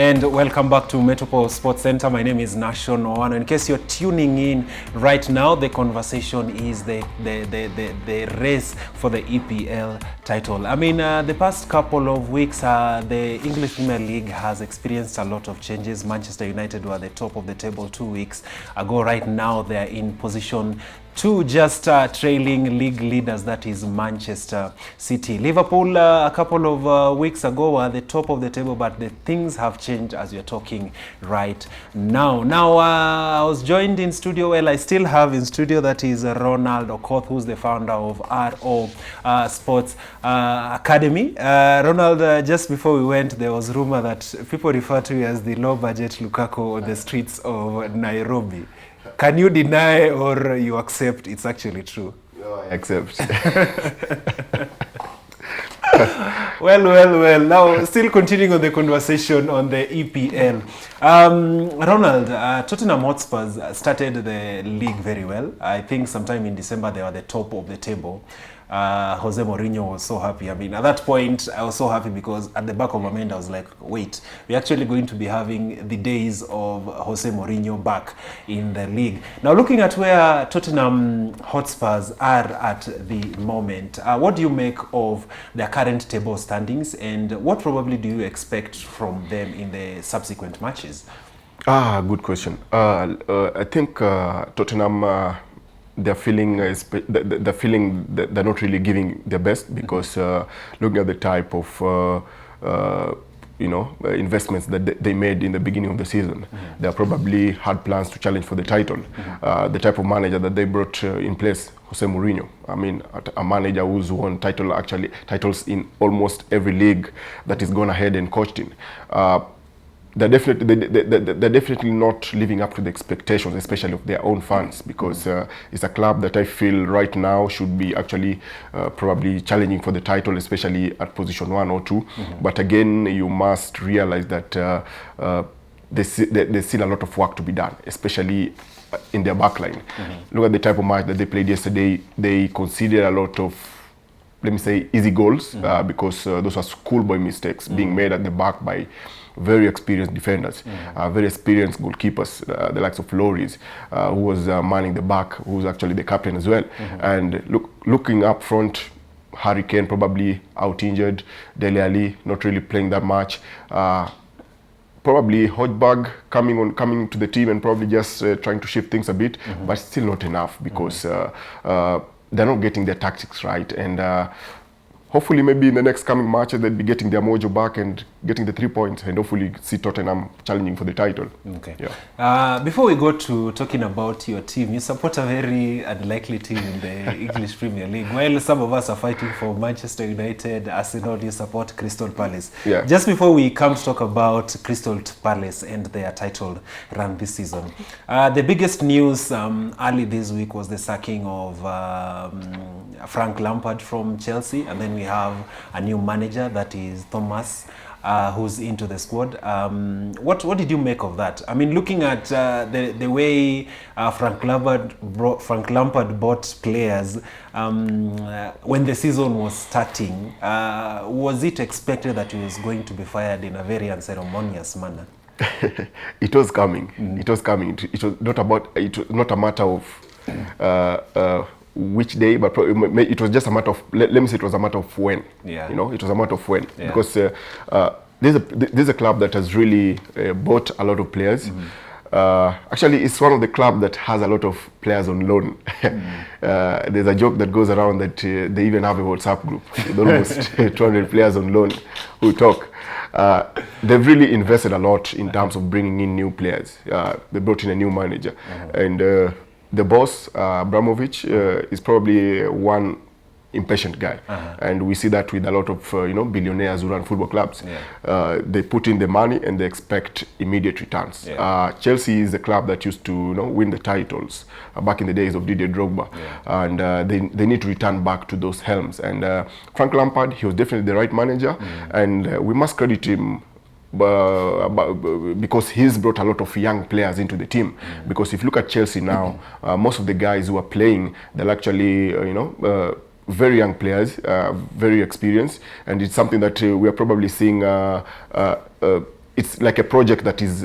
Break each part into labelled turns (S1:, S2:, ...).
S1: And welcome back to Metropole Sports Center. My name is Nation Owano. In case you're tuning in right now, the conversation is the race for the EPL title. I mean, the past couple of weeks, the English Premier League has experienced a lot of changes. Manchester United were at the top of the table 2 weeks ago. Right now, they're in position 2, just trailing league leaders, that is Manchester City. Liverpool a couple of weeks ago were at the top of the table, but the things have changed as we're talking right now. Now, I was joined in studio, well, I still have in studio, that is Ronald Okoth, who's the founder of R.O Sports Academy. Ronald, just before we went, there was rumor that people refer to you as the low-budget Lukaku on the streets of Nairobi. Can you deny or you accept it's actually true?
S2: No, I accept.
S1: Well. Now, still continuing on the conversation on the EPL. Ronald, Tottenham Hotspurs started the league very well. I think sometime in December they were the top of the table. Jose Mourinho was so happy. I mean, at that point, I was so happy because at the back of my mind, I was like, wait, we're actually going to be having the days of Jose Mourinho back in the league. Now, looking at where Tottenham Hotspurs are at the moment, what do you make of their current table standings, and what probably do you expect from them in the subsequent matches?
S2: Good question. I think Tottenham... they're feeling that they're not really giving their best, because looking at the type of investments that they made in the beginning of the season, they probably had plans to challenge for the title. The type of manager that they brought in place, Jose Mourinho, I mean, a manager who's won titles in almost every league that he's gone ahead and coached in. They're definitely not living up to the expectations, especially of their own fans, because it's a club that I feel right now should be actually probably challenging for the title, especially at position 1 or 2. But again, you must realize that there's still a lot of work to be done, especially in their backline. Look at the type of match that they played yesterday. They conceded a lot of, let me say, easy goals, because those are schoolboy mistakes being made at the back by very experienced defenders, very experienced goalkeepers, the likes of Loris, who was manning the back, who was actually the captain as well. And looking up front, Harry Kane probably out injured, Dele Alli not really playing that much. Probably Højbjerg coming to the team and probably just trying to shift things a bit, but still not enough, because they're not getting their tactics right. And hopefully, maybe in the next coming matches, they'll be getting their mojo back and getting the 3 points, and hopefully see Tottenham challenging for the title.
S1: Okay. Yeah. Before we go to talking about your team, you support a very unlikely team in the English Premier League. While some of us are fighting for Manchester United, Arsenal, you support Crystal Palace. Yeah. Just before we come to talk about Crystal Palace and their title run this season, the biggest news early this week was the sacking of Frank Lampard from Chelsea, and then we have a new manager, that is Thomas, who's into the squad. What did you make of that? I mean, looking at the way Frank Lampard bought players when the season was starting, was it expected that he was going to be fired in a very unceremonious manner?
S2: It was coming. It was coming. It was not a matter of which day, but it was just a matter of, let me say it was a matter of when. Yeah. You know, it was a matter of when. Yeah. Because there's a club that has really bought a lot of players. Actually, it's one of the clubs that has a lot of players on loan. There's a joke that goes around that they even have a WhatsApp group with almost 200 players on loan who talk. They've really invested a lot in terms of bringing in new players. They brought in a new manager. And the boss, Abramovich, is probably one impatient guy, and we see that with a lot of billionaires who run football clubs. They put in the money and they expect immediate returns. Chelsea is the club that used to win the titles back in the days of Didier Drogba, and they need to return back to those helms. And Frank Lampard, he was definitely the right manager, and we must credit him because he's brought a lot of young players into the team. Because if you look at Chelsea now, most of the guys who are playing, they're actually very young players, very experienced, and it's something that we are probably seeing it's like a project that is,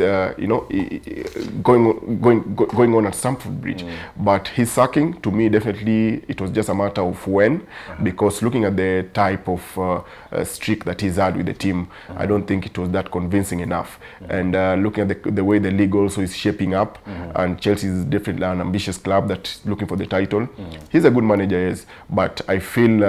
S2: going on at Stamford Bridge. But his sacking, to me, definitely, it was just a matter of when, because looking at the type of streak that he's had with the team, I don't think it was that convincing enough. And looking at the way the league also is shaping up, and Chelsea is definitely an ambitious club that's looking for the title. He's a good manager, yes, but I feel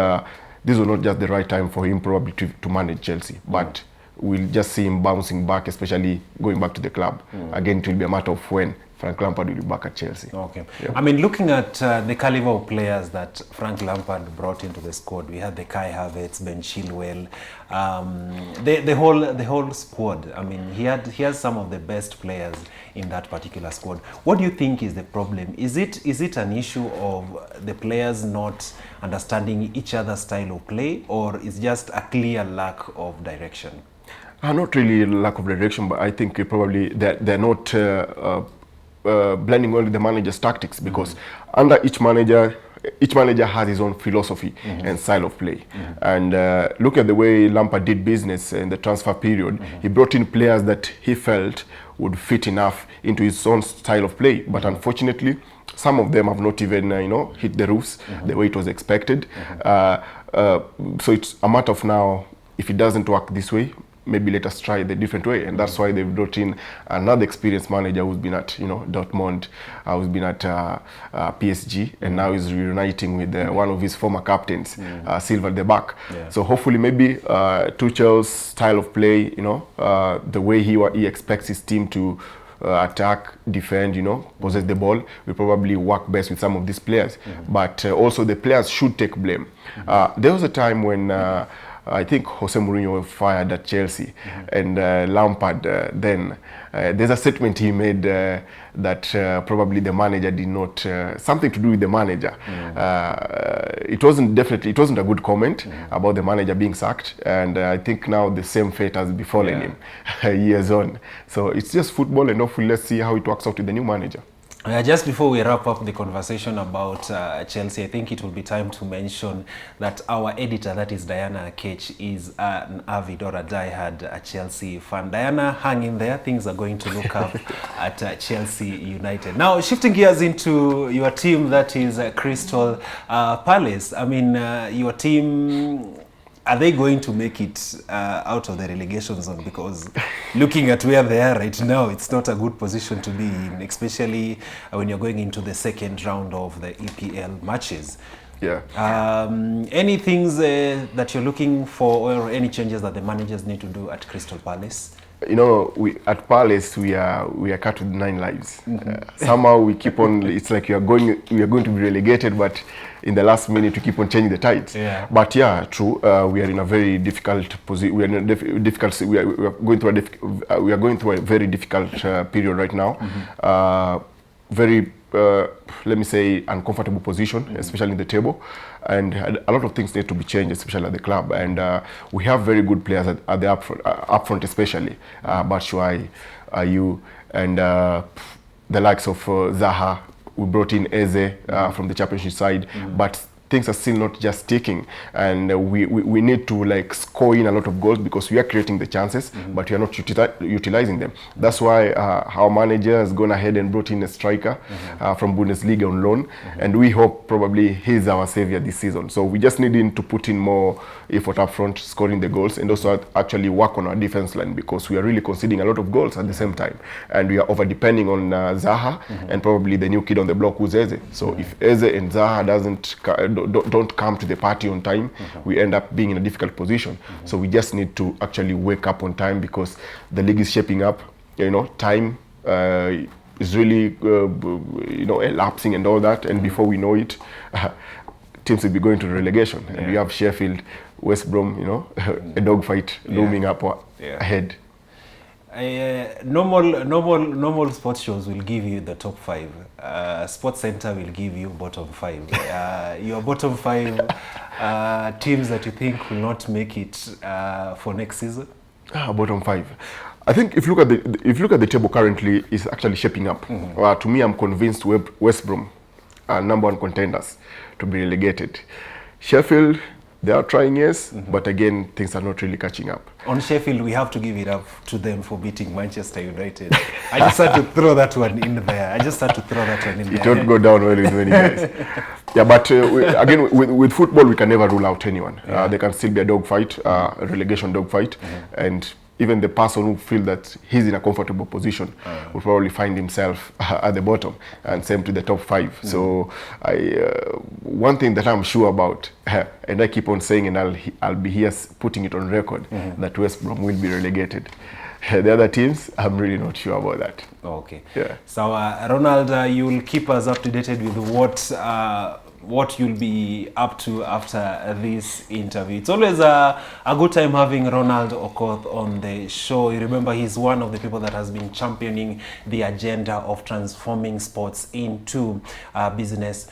S2: this was not just the right time for him probably to manage Chelsea. But we'll just see him bouncing back, especially going back to the club. Again, it will be a matter of when Frank Lampard will be back at Chelsea.
S1: Okay. Yeah. I mean, looking at the caliber of players that Frank Lampard brought into the squad, we had the Kai Havertz, Ben Chilwell, the whole squad. I mean, he has some of the best players in that particular squad. What do you think is the problem? Is it an issue of the players not understanding each other's style of play, or is just a clear lack of direction?
S2: Not really lack of direction, but I think probably they're not blending only the manager's tactics, because under each manager has his own philosophy and style of play. And look at the way Lampard did business in the transfer period. He brought in players that he felt would fit enough into his own style of play. But unfortunately, some of them have not even hit the roofs the way it was expected. So it's a matter of now, if it doesn't work this way, maybe let us try the different way. And that's why they've brought in another experienced manager who's been at Dortmund, who's been at PSG, and now is reuniting with one of his former captains, Silva at the back. So hopefully maybe Tuchel's style of play, the way he expects his team to attack, defend, possess the ball, will probably work best with some of these players. But also the players should take blame. There was a time when I think Jose Mourinho was fired at Chelsea, and Lampard then there's a statement he made that probably the manager did not, something to do with the manager. It wasn't a good comment about the manager being sacked, and I think now the same fate has befallen him years on. So it's just football, and hopefully let's see how it works out with the new manager.
S1: Just before we wrap up the conversation about Chelsea, I think it will be time to mention that our editor, that is Diana Ketch, is an avid or a diehard Chelsea fan. Diana, hang in there. Things are going to look up at Chelsea United. Now, shifting gears into your team, that is Crystal Palace. I mean, your team, are they going to make it out of the relegation zone? Because looking at where they are right now, it's not a good position to be in, especially when you're going into the second round of the EPL matches.
S2: Yeah.
S1: Any things that you're looking for, or any changes that the managers need to do at Crystal Palace?
S2: At Palace we are cut with 9 lives. Somehow we keep on. It's like we are going to be relegated, but in the last minute we keep on changing the tides. But yeah, true. We are in a very difficult position. We are in a difficult. We are going through a very difficult period right now. Very let me say uncomfortable position, especially in the table, and a lot of things need to be changed, especially at the club. And we have very good players at the upfront, especially Batshuayi, Ayew, and the likes of Zaha. We brought in Eze from the championship side, but things are still not just sticking, and we need to score in a lot of goals, because we are creating the chances, but we are not utilizing them. That's why our manager has gone ahead and brought in a striker from Bundesliga on loan, and we hope probably he's our savior this season. So we just need him to put in more effort up front, scoring the goals, and also actually work on our defense line, because we are really conceding a lot of goals at the same time, and we are over depending on Zaha and probably the new kid on the block, who's Eze. So if Eze and Zaha don't come to the party on time, we end up being in a difficult position. So we just need to actually wake up on time, because the league is shaping up. Time is really elapsing and all that, and before we know it, teams will be going to relegation. And we have Sheffield, West Brom, a dogfight looming up ahead.
S1: Normal sports shows will give you the top 5. Sports Center will give you bottom 5. Your bottom 5 teams that you think will not make it for next season.
S2: Bottom 5. I think if you look at the table currently, it's actually shaping up. To me, I'm convinced West Brom are #1 contenders to be relegated. Sheffield, They are trying, yes, but again, things are not really catching up.
S1: On Sheffield, we have to give it up to them for beating Manchester United. I just had to throw that one in there.
S2: It won't go down well with many guys. Yeah, but again, with football, we can never rule out anyone. There can still be a dogfight, a relegation dogfight, and even the person who feels that he's in a comfortable position will probably find himself at the bottom, and same to the top 5. So one thing that I'm sure about, and I keep on saying, and I'll be here putting it on record, that West Brom will be relegated. The other teams, I'm really not sure about that.
S1: Okay.
S2: Yeah.
S1: So Ronald, you'll keep us up to date with what you'll be up to after this interview. It's always a good time having Ronald Okoth on the show. You remember, he's one of the people that has been championing the agenda of transforming sports into business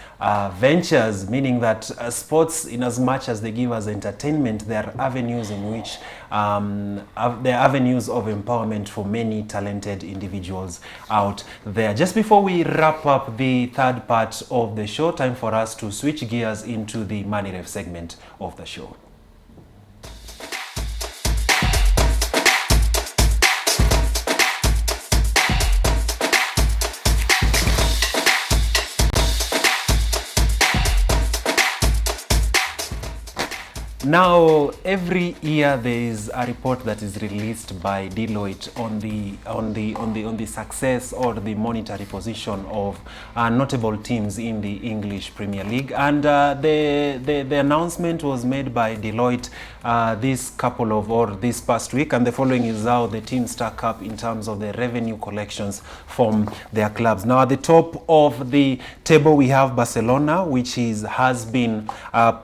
S1: ventures, meaning that sports, in as much as they give us entertainment, there are avenues in which there are avenues of empowerment for many talented individuals out there. Just before we wrap up the third part of the show, time for us to switch gears into the Money Ref segment of the show. Now, every year there is a report that is released by Deloitte on the success or the monetary position of notable teams in the English Premier League, and the announcement was made by Deloitte this past week, and the following is how the teams stack up in terms of the revenue collections from their clubs. Now, at the top of the table we have Barcelona, which has been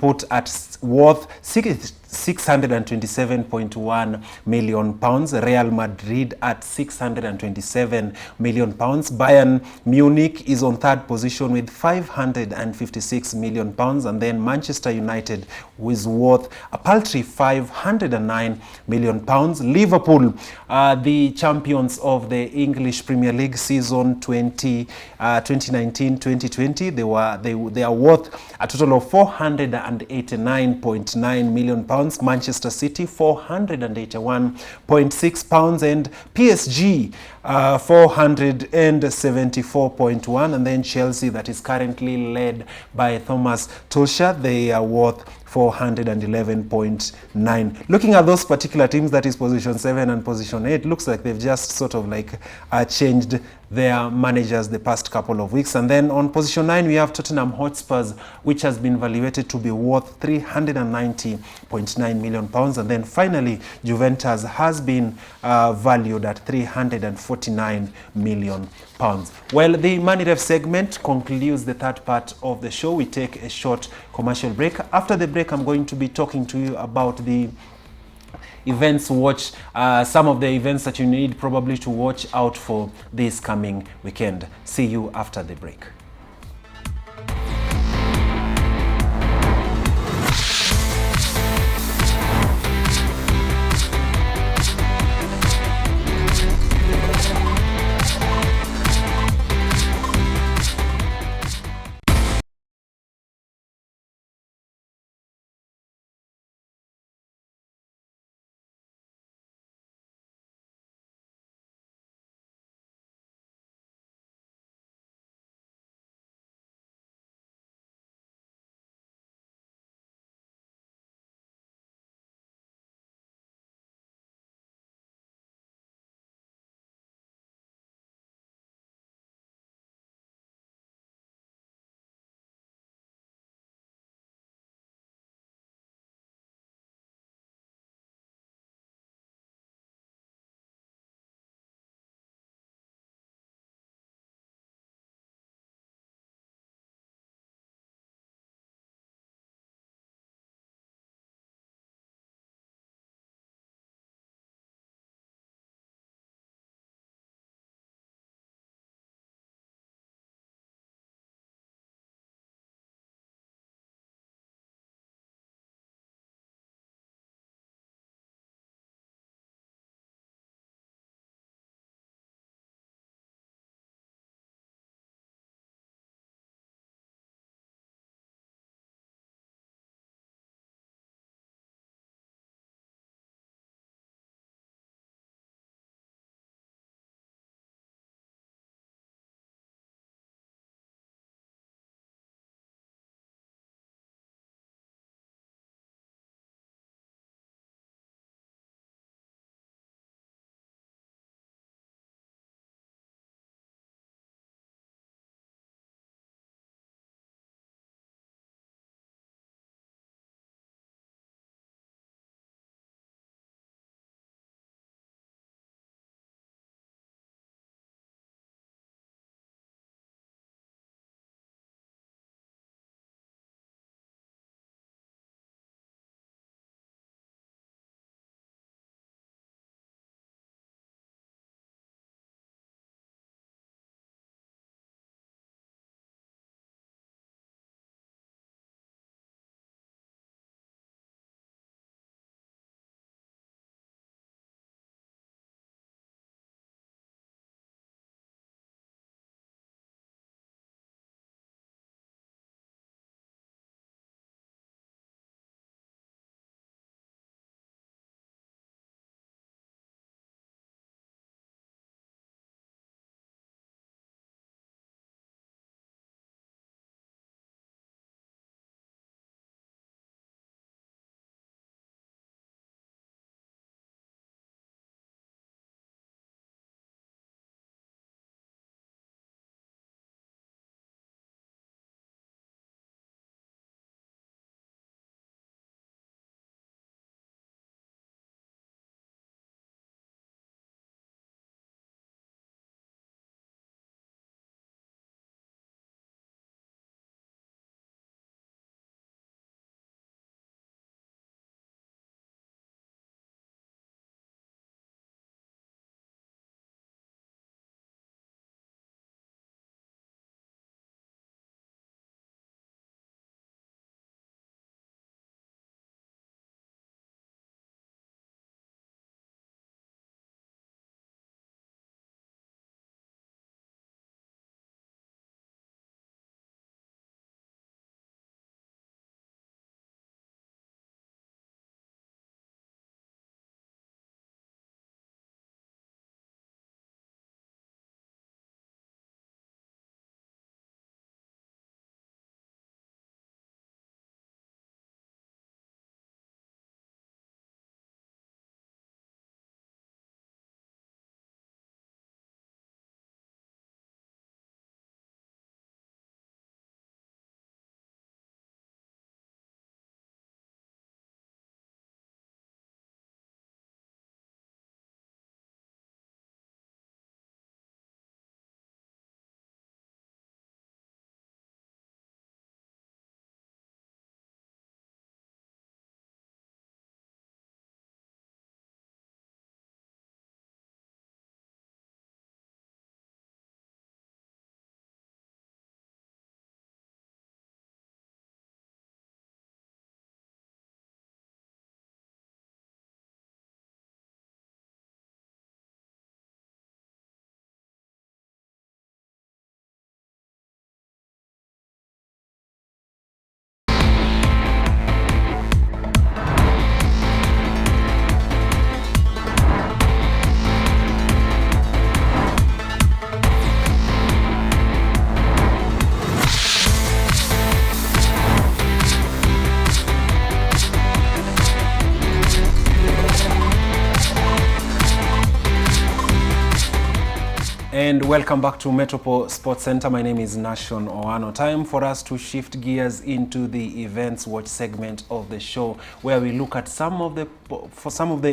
S1: put at worth 627.1 million pounds. Real Madrid at 627 million pounds. Bayern Munich is on third position with 556 million pounds, and then Manchester United is worth a paltry 509 million pounds. Liverpool, the champions of the English Premier League season 2019-2020, they are worth a total of 489.9 million pounds. Manchester City 481.6 pounds, and PSG 474.1, and then Chelsea, that is currently led by Thomas Tuchel, they are worth 411.9. Looking at those particular teams, that is position 7 and position 8, looks like they've just sort of like changed their managers the past couple of weeks. And then on position 9 we have Tottenham Hotspurs, which has been valuated to be worth 390.9 million pounds, and then finally Juventus has been valued at 349 million pounds. Well, the Money Ref segment concludes the third part of the show. We take a short commercial break. After the break, I'm going to be talking to you about the events some of the events that you need probably to watch out for this coming weekend. See you after the break. welcome back to Metropole Sports Center. My name is Nashon Oano. Time for us to shift gears into the events watch segment of the show, where we look at some of the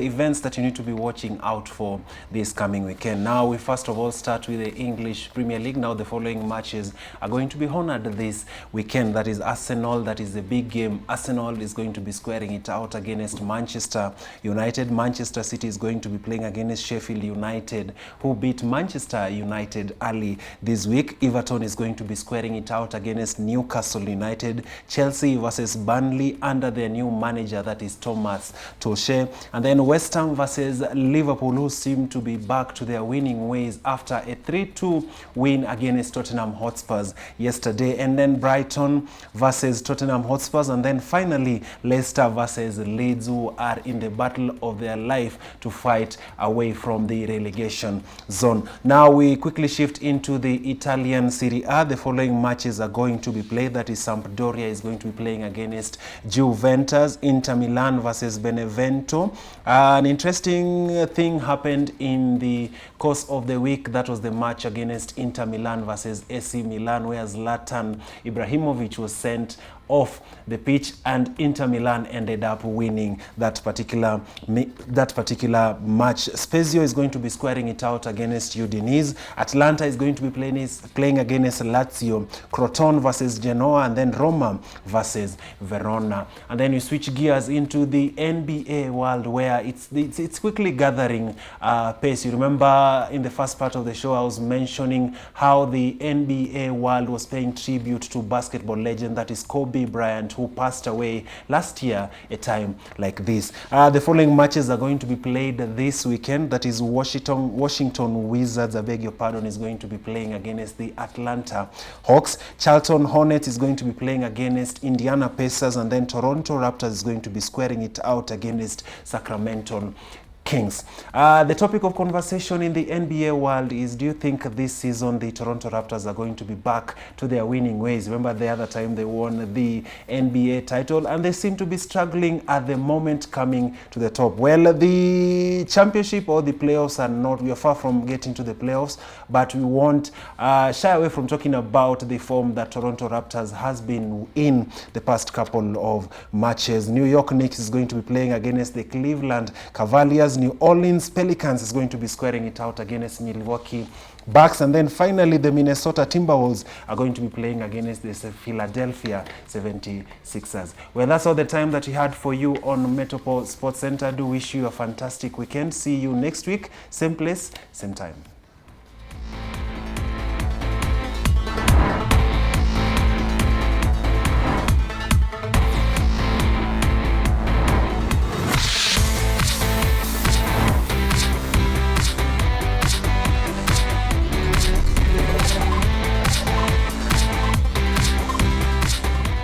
S1: events that you need to be watching out for this coming weekend. Now, we first of all start with the English Premier League. Now, the following matches are going to be honored this weekend. That is Arsenal. That is the big game. Arsenal is going to be squaring it out against Manchester United. Manchester City is going to be playing against Sheffield United, who beat Manchester United early this week. Everton is going to be squaring it out against Newcastle United. Chelsea versus Burnley under their new manager, that is Thomas Tuchel. And then West Ham versus Liverpool, who seem to be back to their winning ways after a 3-2 win against Tottenham Hotspurs yesterday. And then Brighton versus Tottenham Hotspurs. And then finally Leicester versus Leeds, who are in the battle of their life to fight away from the relegation zone. Now we quickly shift into the Italian Serie A. The following matches are going to be played. That is Sampdoria is going to be playing against Juventus. Inter Milan versus Benevento. An interesting thing happened in the course of the week. That was the match against Inter Milan versus AC Milan, where Zlatan Ibrahimovic was sent off the pitch, and Inter Milan ended up winning that particular match. Spezia is going to be squaring it out against Udinese. Atlanta is going to be playing against Lazio. Crotone versus Genoa, and then Roma versus Verona. And then you switch gears into the NBA world, where it's quickly gathering pace. You remember in the first part of the show I was mentioning how the NBA world was paying tribute to basketball legend, that is Kobe Bryant, who passed away last year a time like this. The following matches are going to be played this weekend. That is Washington Wizards, I beg your pardon, is going to be playing against the Atlanta Hawks. Charlton Hornets is going to be playing against Indiana Pacers, and then Toronto Raptors is going to be squaring it out against Sacramento Kings. The topic of conversation in the NBA world is, do you think this season the Toronto Raptors are going to be back to their winning ways? Remember the other time they won the NBA title, and they seem to be struggling at the moment coming to the top. Well, the championship or the playoffs are not, we are far from getting to the playoffs, but we won't shy away from talking about the form that Toronto Raptors has been in the past couple of matches. New York Knicks is going to be playing against the Cleveland Cavaliers. New Orleans Pelicans is going to be squaring it out against Milwaukee Bucks. And then finally the Minnesota Timberwolves are going to be playing against the Philadelphia 76ers. Well, that's all the time that we had for you on Metropole Sports Center. I do wish you a fantastic weekend. See you next week, same place, same time.